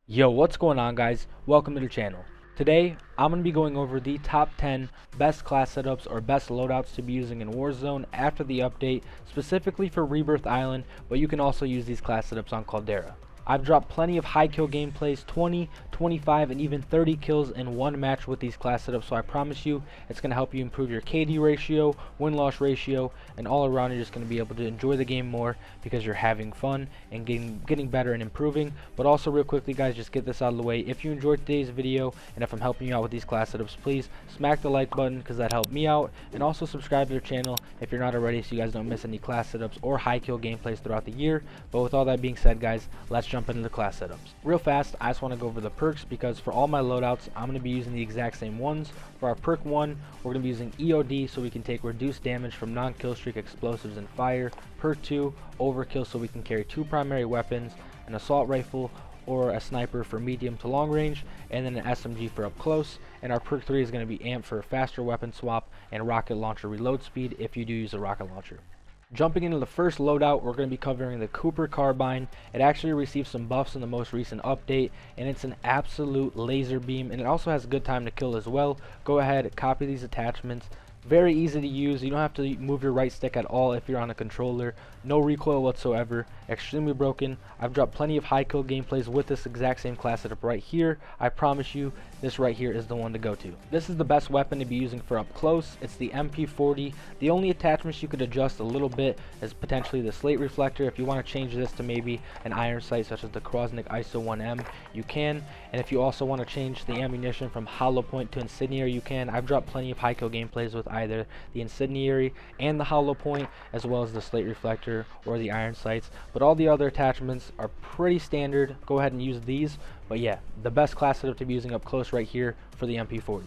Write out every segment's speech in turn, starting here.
Yo, what's going on, guys? Welcome to the channel. Today, I'm going to be going over the top 10 best class setups or best loadouts to be using in Warzone after the update, specifically for Rebirth Island, but you can also use these class setups on Caldera. I've dropped plenty of high kill gameplays, 20, 25, and even 30 kills in one match with these class setups, so I promise you it's going to help you improve your KD ratio, win-loss ratio, and all around you're just going to be able to enjoy the game more because you're having fun and getting better and improving. But also real quickly, guys, just get this out of the way. If you enjoyed today's video and if I'm helping you out with these class setups, please smack the like button because that helped me out, and also subscribe to the channel if you're not already so you guys don't miss any class setups or high kill gameplays throughout the year. But with all that being said, guys, let's jump into the class setups. Real fast, I just want to go over the perks because for all my loadouts, I'm going to be using the exact same ones. For our perk 1, we're going to be using EOD so we can take reduced damage from non-kill streak explosives and fire. Perk 2, overkill so we can carry 2 primary weapons, an assault rifle or a sniper for medium to long range, and then an SMG for up close. And our perk 3 is going to be amp for a faster weapon swap and rocket launcher reload speed if you do use a rocket launcher. Jumping into the first loadout, we're going to be covering the Cooper Carbine. It actually received some buffs in the most recent update, and it's an absolute laser beam, and it also has a good time to kill as well. Go ahead, copy these attachments. Very easy to use. You don't have to move your right stick at all if you're on a controller. No recoil whatsoever. Extremely broken. I've dropped plenty of high kill gameplays with this exact same class setup right here. I promise you, this right here is the one to go to. This is the best weapon to be using for up close. It's the MP40. The only attachments you could adjust a little bit is potentially the slate reflector. If you want to change this to maybe an iron sight such as the Krosnick ISO 1M, you can. And if you also want to change the ammunition from hollow point to incendiary, you can. I've dropped plenty of high kill gameplays with either the incendiary and the hollow point, as well as the slate reflector or the iron sights, but all the other attachments are pretty standard. Go ahead and use these. But yeah, the best class setup to be using up close right here for the MP40.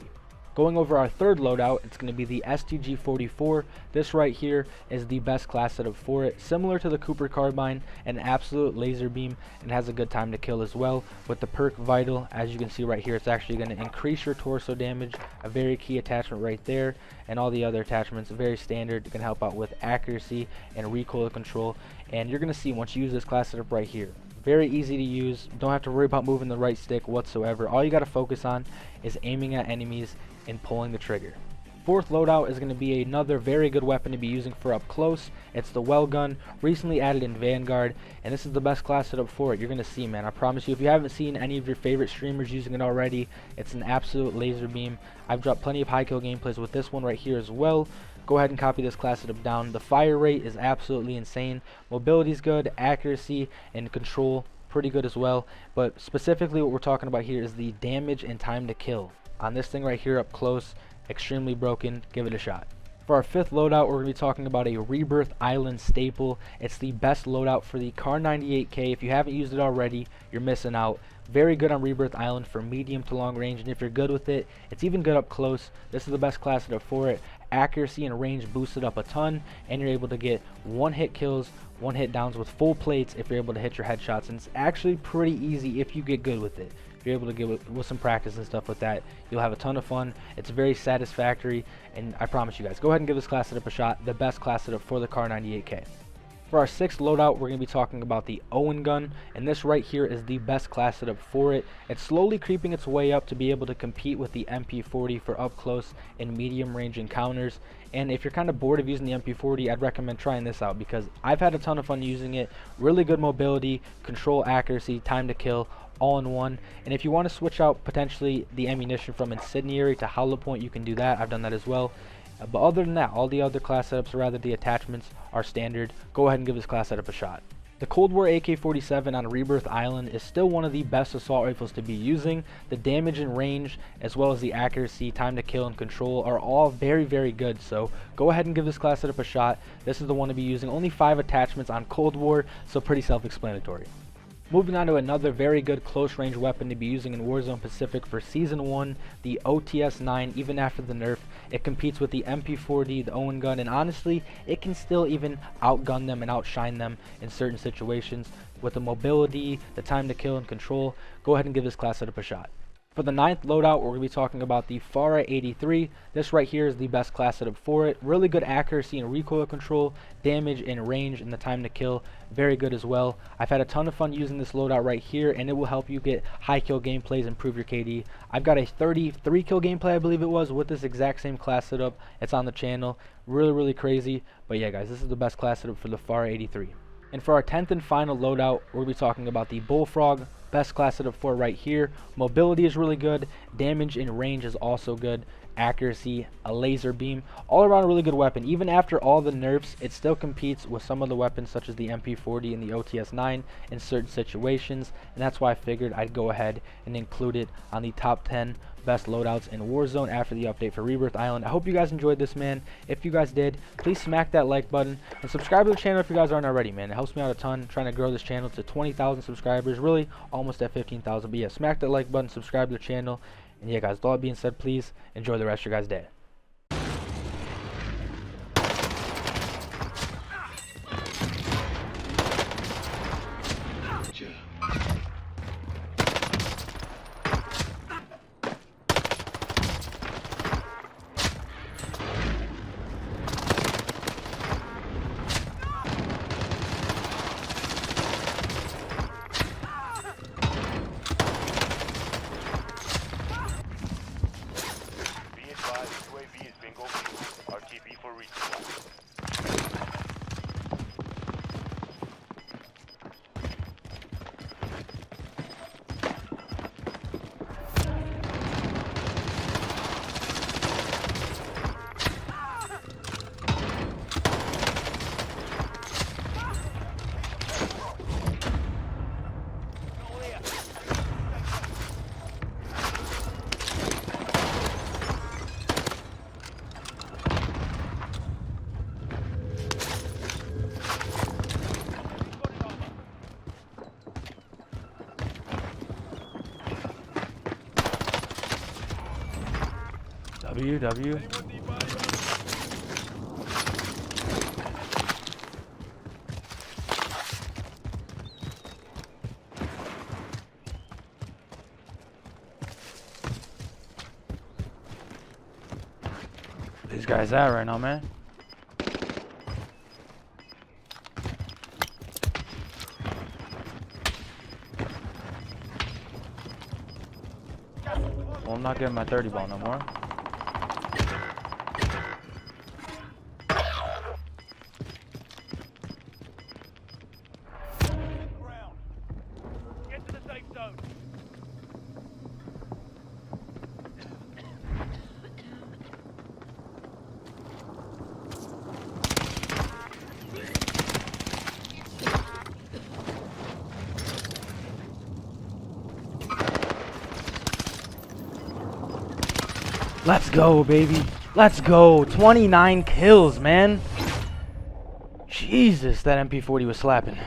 Going over our third loadout, it's going to be the STG-44. This right here is the best class setup for it. Similar to the Cooper Carbine, an absolute laser beam, and has a good time to kill as well. With the perk Vital, as you can see right here, it's actually going to increase your torso damage, a very key attachment right there, and all the other attachments, very standard, can help out with accuracy and recoil control. And you're going to see once you use this class setup right here, very easy to use, don't have to worry about moving the right stick whatsoever. All you got to focus on is aiming at enemies and pulling the trigger. Fourth loadout is going to be another very good weapon to be using for up close. It's the well gun, recently added in Vanguard, and this is the best class setup for it. You're going to see, man, I promise you, if you haven't seen any of your favorite streamers using it already, it's an absolute laser beam. I've dropped plenty of high kill gameplays with this one right here as well. Go ahead and copy this class setup down. The fire rate is absolutely insane. Mobility is good, accuracy and control pretty good as well, but specifically what we're talking about here is the damage and time to kill. On this thing right here up close, extremely broken. Give it a shot. For our fifth loadout, we're going to be talking about a Rebirth Island staple. It's the best loadout for the Kar 98K. If you haven't used it already, you're missing out. Very good on Rebirth Island for medium to long range, and if you're good with it, it's even good up close. This is the best class setup for it. Accuracy and range boosted up a ton, and you're able to get one hit kills, one hit downs with full plates if you're able to hit your headshots, and it's actually pretty easy if you get good with it. If you're able to get with some practice and stuff with that, you'll have a ton of fun. It's very satisfactory, and I promise you guys, go ahead and give this class setup a shot. The best class setup for the Kar 98K. For our sixth loadout, we're going to be talking about the Owen gun, and this right here is the best class setup for it. It's slowly creeping its way up to be able to compete with the MP40 for up close and medium range encounters. And if you're kind of bored of using the MP40, I'd recommend trying this out because I've had a ton of fun using it. Really good mobility, control accuracy, time to kill, all in one. And if you want to switch out potentially the ammunition from incendiary to hollow point, you can do that. I've done that as well. But other than that, all the other class setups, or rather the attachments, are standard. Go ahead and give this class setup a shot. The Cold War AK-47 on Rebirth Island is still one of the best assault rifles to be using. The damage and range, as well as the accuracy, time to kill, and control are all very, very good. So go ahead and give this class setup a shot. This is the one to be using. Only 5 attachments on Cold War, so pretty self-explanatory. Moving on to another very good close range weapon to be using in Warzone Pacific for Season 1, the OTS-9. Even after the nerf, it competes with the MP40, the Owen gun, and honestly, it can still even outgun them and outshine them in certain situations. With the mobility, the time to kill, and control, go ahead and give this class setup a shot. For the 9th loadout, we're going to be talking about the FARA 83. This right here is the best class setup for it. Really good accuracy and recoil control, damage and range, and the time to kill. Very good as well. I've had a ton of fun using this loadout right here, and it will help you get high kill gameplays, improve your KD. I've got a 33 kill gameplay, I believe it was, with this exact same class setup. It's on the channel. Really crazy. But yeah, guys, this is the best class setup for the FARA 83. And for our 10th and final loadout, we'll be talking about the Bullfrog. Best class setup for right here. Mobility is really good. Damage and range is also good. Accuracy, a laser beam, all around a really good weapon. Even after all the nerfs, it still competes with some of the weapons such as the MP40 and the OTS-9 in certain situations, and that's why I figured I'd go ahead and include it on the top 10 best loadouts in Warzone after the update for Rebirth Island. I hope you guys enjoyed this, man. If you guys did, please smack that like button and subscribe to the channel if you guys aren't already, man. It helps me out a ton trying to grow this channel to 20,000 subscribers, really almost at 15,000. But yeah, smack that like button, subscribe to the channel. And yeah, guys, with all that being said, please enjoy the rest of your guys' day. W. These guys at right now, man. Well, I'm not getting my 30 ball no more. Let's go, baby. Let's go. 29 kills, man. Jesus, that MP40 was slapping.